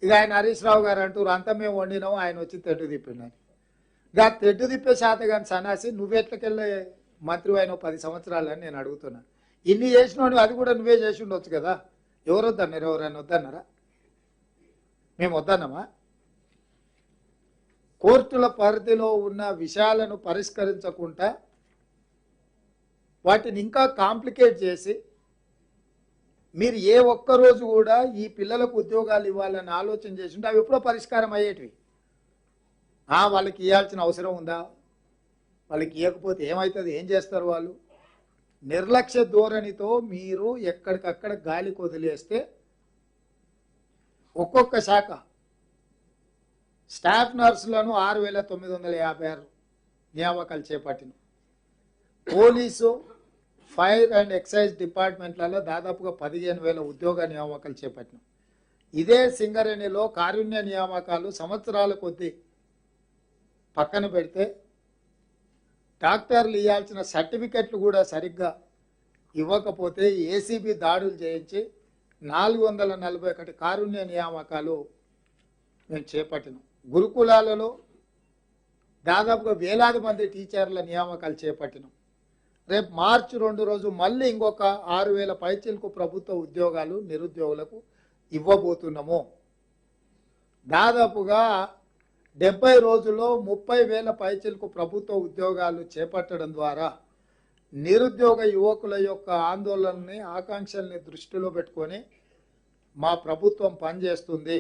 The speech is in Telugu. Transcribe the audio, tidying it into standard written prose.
ఇక ఆయన హరీష్ రావు గారు అంటారు అంతా మేము వండినాం, ఆయన వచ్చి తెడ్డు తిప్పిండని. ఇక తెడ్డు తిప్పే శాత కానీ సన్నాసి నువ్వెట్లకెళ్ళే మంత్రి అయిన 10 సంవత్సరాలు అని నేను అడుగుతున్నా. ఇన్ని చేసినోడు అది కూడా నువ్వే చేసి ఉండొచ్చు కదా. ఎవరు వద్దన్నారు? ఎవరైనా వద్దన్నారా? మేము వద్దన్నామా? కోర్టుల పరిధిలో ఉన్న విషయాలను పరిష్కరించకుండా వాటిని ఇంకా కాంప్లికేట్ చేసి మీరు ఏ ఒక్కరోజు కూడా ఈ పిల్లలకు ఉద్యోగాలు ఇవ్వాలని ఆలోచన చేసి ఉంటే అవి ఎప్పుడో పరిష్కారం అయ్యేటివి. వాళ్ళకి ఇవ్వాల్సిన అవసరం ఉందా? వాళ్ళకి ఇవ్వకపోతే ఏమవుతుంది? ఏం చేస్తారు వాళ్ళు? నిర్లక్ష్య ధోరణితో మీరు ఎక్కడికక్కడ గాలికి వదిలేస్తే ఒక్కొక్క శాఖ స్టాఫ్ నర్సులను 6,956 నియామకాలు చేపట్టిన. పోలీసు, ఫైర్ అండ్ ఎక్సైజ్ డిపార్ట్మెంట్లలో దాదాపుగా 15,000 ఉద్యోగ నియామకాలు చేపట్టినాం. ఇదే సింగరేణిలో కారుణ్య నియామకాలు సంవత్సరాల కొద్దీ పక్కన పెడితే డాక్టర్లు ఇవ్వాల్సిన సర్టిఫికెట్లు కూడా సరిగ్గా ఇవ్వకపోతే ఏసీబీ దాడులు చేయించి 441 కారుణ్య నియామకాలు మేము చేపట్టినాం. గురుకులాలలో దాదాపుగా వేలాది మంది టీచర్ల నియామకాలు చేపట్టినాం. రేపు మార్చి 2 రోజు మళ్ళీ ఇంకొక 6,000 పైచిలకు ప్రభుత్వ ఉద్యోగాలు నిరుద్యోగులకు ఇవ్వబోతున్నాము. దాదాపుగా 70 రోజుల్లో 30,000 పైచిలకు ప్రభుత్వ ఉద్యోగాలు చేపట్టడం ద్వారా నిరుద్యోగ యువకుల యొక్క ఆందోళనని, ఆకాంక్షల్ని దృష్టిలో పెట్టుకొని మా ప్రభుత్వం పనిచేస్తుంది.